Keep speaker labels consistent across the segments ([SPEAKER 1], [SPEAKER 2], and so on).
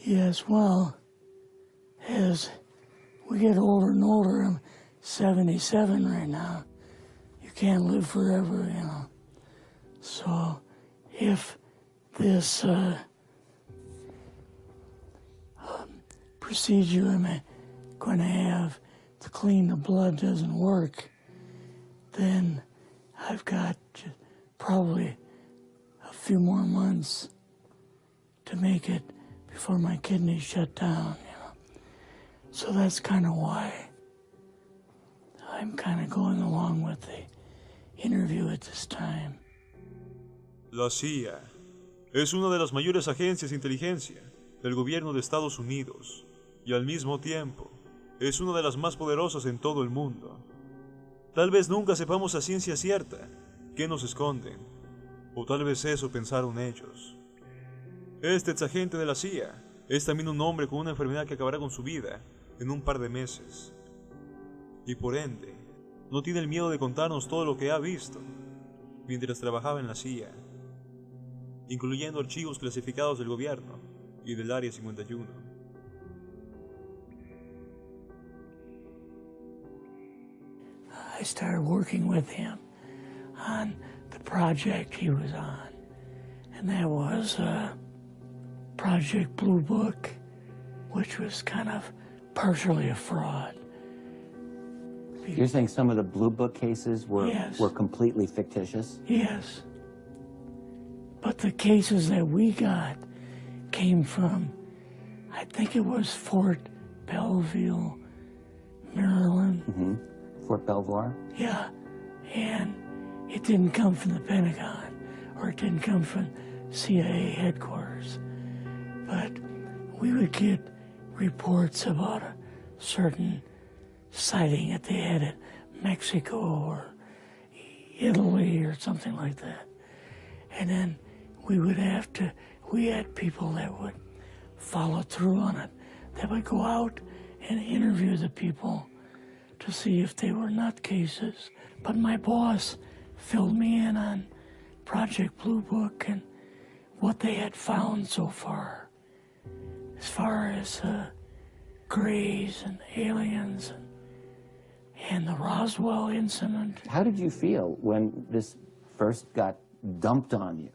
[SPEAKER 1] Yes, well, as we get older and older, I'm 77 right now. You can't live forever, you know. So if this procedure I'm going to have to clean the blood doesn't work, then I've got probably a few more months to make it before my kidneys shut down, you know. So that's kind of why I'm kind of going along with the interview at this time.
[SPEAKER 2] La CIA es una de las mayores agencias de inteligencia del gobierno de Estados Unidos y al mismo tiempo es una de las más poderosas en todo el mundo. Tal vez nunca sepamos a ciencia cierta qué nos esconden, o tal vez eso pensaron ellos. Este exagente de la CIA es también un hombre con una enfermedad que acabará con su vida en un par de meses. Y por ende, no tiene el miedo de contarnos todo lo que ha visto mientras trabajaba en la CIA, incluyendo archivos clasificados del gobierno y del Área 51.
[SPEAKER 1] I started working with him on the project he was on, and that was Project Blue Book, which was kind of partially a fraud.
[SPEAKER 3] You're saying some of the Blue Book cases were,
[SPEAKER 1] Yes.
[SPEAKER 3] were completely fictitious?
[SPEAKER 1] Yes. But the cases that we got came from, I think it was Fort Belvoir, Maryland.
[SPEAKER 3] Mm-hmm. Fort Belvoir?
[SPEAKER 1] Yeah, and it didn't come from the Pentagon, or it didn't come from CIA headquarters. But we would get reports about a certain sighting that they had in Mexico or Italy or something like that. And then we had people that would follow through on it, that would go out and interview the people to see if they were nutcases. But my boss filled me in on Project Blue Book and what they had found so far, as far as grays and aliens and the Roswell incident.
[SPEAKER 3] How did you feel when this first got dumped on you?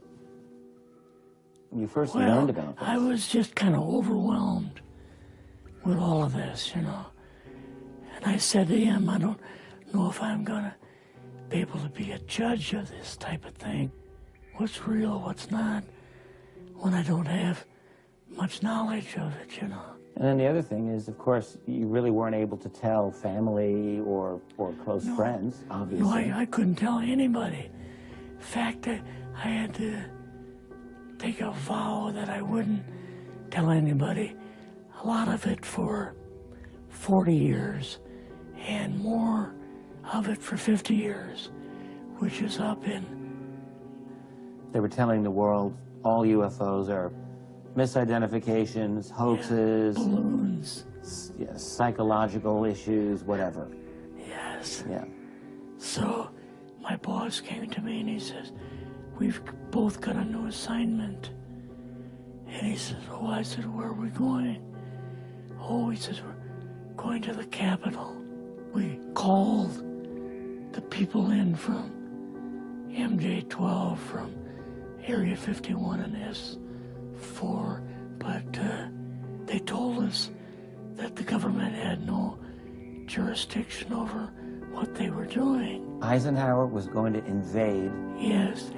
[SPEAKER 3] When you first learned about this?
[SPEAKER 1] I was just kind of overwhelmed with all of this, you know. And I said to him, I don't know if I'm going to be able to be a judge of this type of thing. What's real, what's not, when I don't have much knowledge of it, you know.
[SPEAKER 3] And then the other thing is, of course, you really weren't able to tell family or close friends, obviously.
[SPEAKER 1] No, I couldn't tell anybody. In fact, I had to take a vow that I wouldn't tell anybody. A lot of it for 40 years, and more of it for 50 years, which is up in...
[SPEAKER 3] They were telling the world all UFOs are misidentifications, hoaxes,
[SPEAKER 1] balloons,
[SPEAKER 3] psychological issues, whatever.
[SPEAKER 1] Yes.
[SPEAKER 3] Yeah.
[SPEAKER 1] So my boss came to me and he says, we've both got a new assignment. And he says, oh, I said, where are we going? Oh, he says, we're going to the Capitol. We called the people in from MJ-12, from Area 51 and S4, but they told us that the government had no jurisdiction over what they were doing.
[SPEAKER 3] Eisenhower was going to invade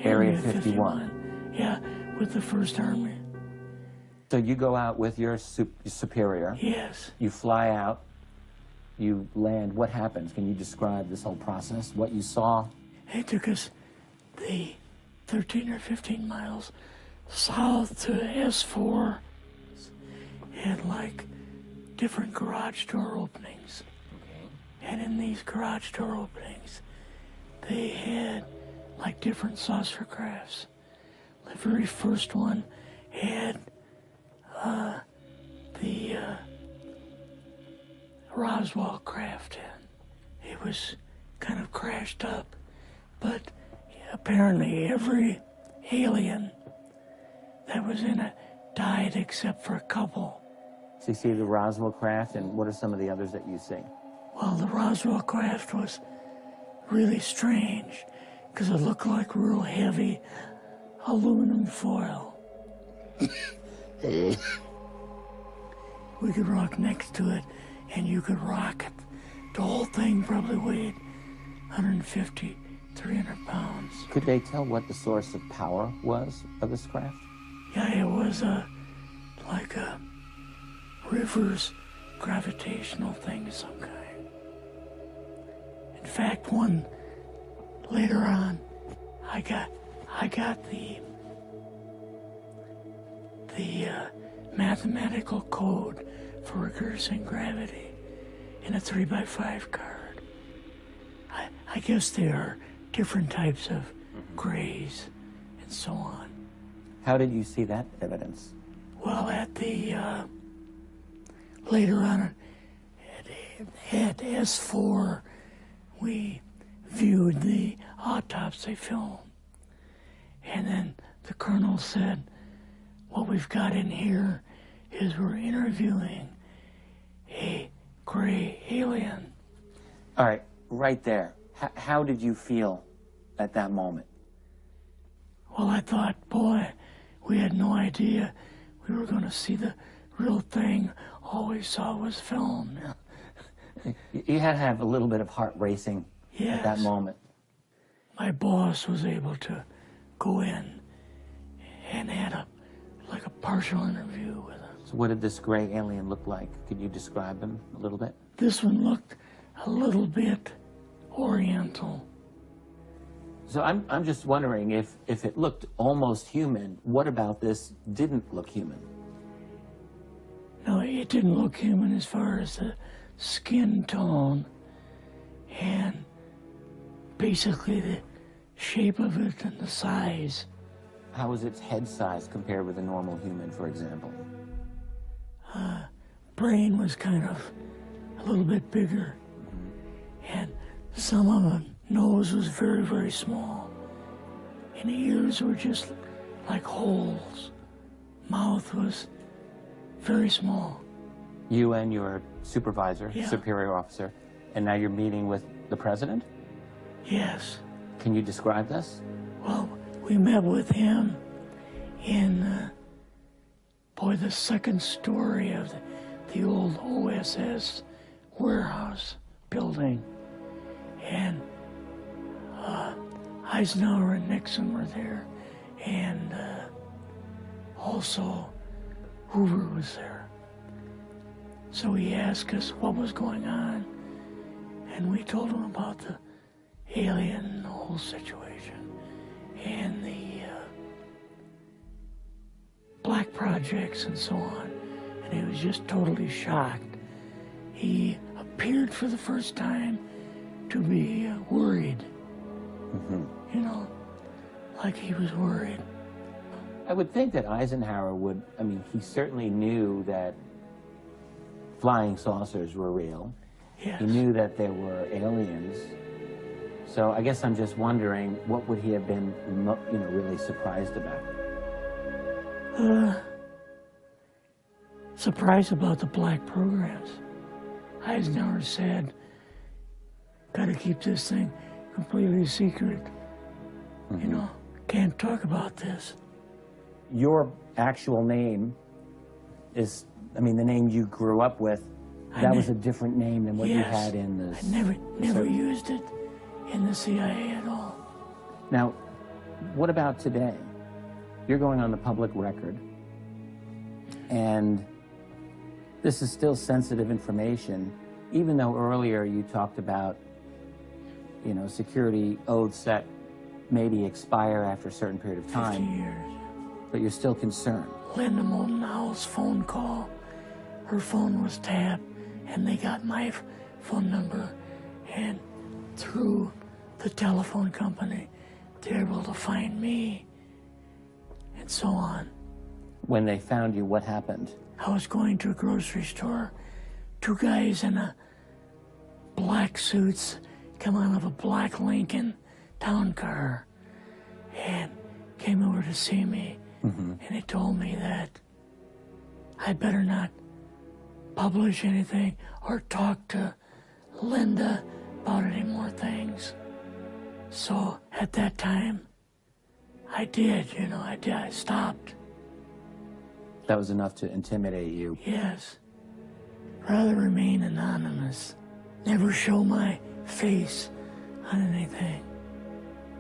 [SPEAKER 3] Area 51.
[SPEAKER 1] Yeah, with the First Army.
[SPEAKER 3] So you go out with your superior.
[SPEAKER 1] Yes.
[SPEAKER 3] You fly out. You land. What happens? Can you describe this whole process? What you saw?
[SPEAKER 1] It took us the 13 or 15 miles south to S4. Had like different garage door openings. Okay. And in these garage door openings, they had like different saucer crafts. The very first one had the Roswell craft in. It was kind of crashed up, but apparently every alien that was in it died except for a couple.
[SPEAKER 3] So you see the Roswell craft, and what are some of the others that you see?
[SPEAKER 1] Well, the Roswell craft was really strange because it looked like real heavy aluminum foil. We could rock next to it, and you could rock it. The whole thing probably weighed 150, 300 pounds.
[SPEAKER 3] Could they tell what the source of power was of this craft?
[SPEAKER 1] Yeah, it was like a reverse gravitational thing of some kind. In fact, one later on, I got the mathematical code for reversing gravity in a 3x5 card. I guess there are different types of grays and so on.
[SPEAKER 3] How did you see that evidence?
[SPEAKER 1] Well, at the later on at S4, we viewed the autopsy film, and then the colonel said, "What we've got in here is we're interviewing a gray alien."
[SPEAKER 3] All right, right there. How did you feel at that moment?
[SPEAKER 1] Well, I thought, boy, we had no idea we were going to see the real thing. All we saw was film.
[SPEAKER 3] You had to have a little bit of heart racing
[SPEAKER 1] Yes.
[SPEAKER 3] at that moment.
[SPEAKER 1] My boss was able to go in and had a partial interview with him.
[SPEAKER 3] So what did this gray alien look like? Could you describe him a little bit?
[SPEAKER 1] This one looked a little bit oriental.
[SPEAKER 3] So I'm just wondering if it looked almost human, what about this didn't look human?
[SPEAKER 1] No, it didn't look human as far as the skin tone and basically the shape of it and the size.
[SPEAKER 3] How was its head size compared with a normal human, for example?
[SPEAKER 1] Brain was kind of a little bit bigger, and some of the nose was very, very small, and the ears were just like holes. Mouth was very small.
[SPEAKER 3] You and your supervisor,
[SPEAKER 1] Yeah.
[SPEAKER 3] superior officer, and now you're meeting with the president?
[SPEAKER 1] Yes.
[SPEAKER 3] Can you describe this?
[SPEAKER 1] Well, we met with him in, the second story of the old OSS warehouse building. And Eisenhower and Nixon were there. And also Hoover was there. So he asked us what was going on. And we told him about the alien and the whole situation. And the black projects and so on. And he was just totally shocked. He appeared for the first time to be worried. You know, like he was worried.
[SPEAKER 3] I would think that Eisenhower would, he certainly knew that flying saucers were real.
[SPEAKER 1] Yes.
[SPEAKER 3] He knew that there were aliens. So I guess I'm just wondering, what would he have been, really surprised about?
[SPEAKER 1] Surprised about the black programs. Eisenhower said, "Gotta keep this thing completely secret. You know, can't talk about this."
[SPEAKER 3] Your actual name is, the name you grew up with, that was a different name than what you had in the...
[SPEAKER 1] I never used it in the CIA at all.
[SPEAKER 3] Now, what about today? You're going on the public record, and this is still sensitive information, even though earlier you talked about, security oaths that maybe expire after a certain period of
[SPEAKER 1] 50
[SPEAKER 3] time,
[SPEAKER 1] years.
[SPEAKER 3] but you're still concerned.
[SPEAKER 1] Linda Moulton Howell's phone call, her phone was tapped, and they got my phone number, and through the telephone company, they were able to find me, and so on.
[SPEAKER 3] When they found you, what happened?
[SPEAKER 1] I was going to a grocery store. Two guys in black suits come out of a black Lincoln town car and came over to see me. And they told me that I better not publish anything or talk to Linda about any more things. So at that time, I did, I stopped.
[SPEAKER 3] That was enough to intimidate you.
[SPEAKER 1] Yes. Rather remain anonymous. Never show my face on anything.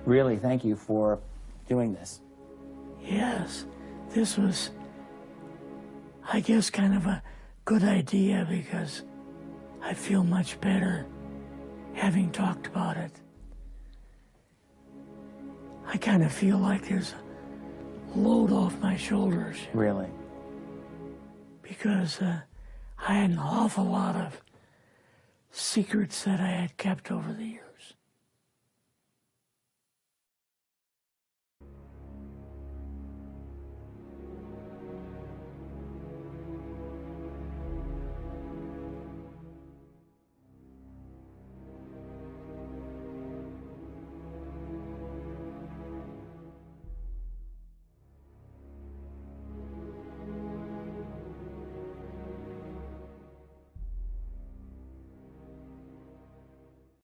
[SPEAKER 3] Really, thank you for doing this.
[SPEAKER 1] Yes, this was, I guess, kind of a good idea because I feel much better having talked about it. I kind of feel like there's a load off my shoulders.
[SPEAKER 3] Really?
[SPEAKER 1] Because I had an awful lot of secrets that I had kept over the years.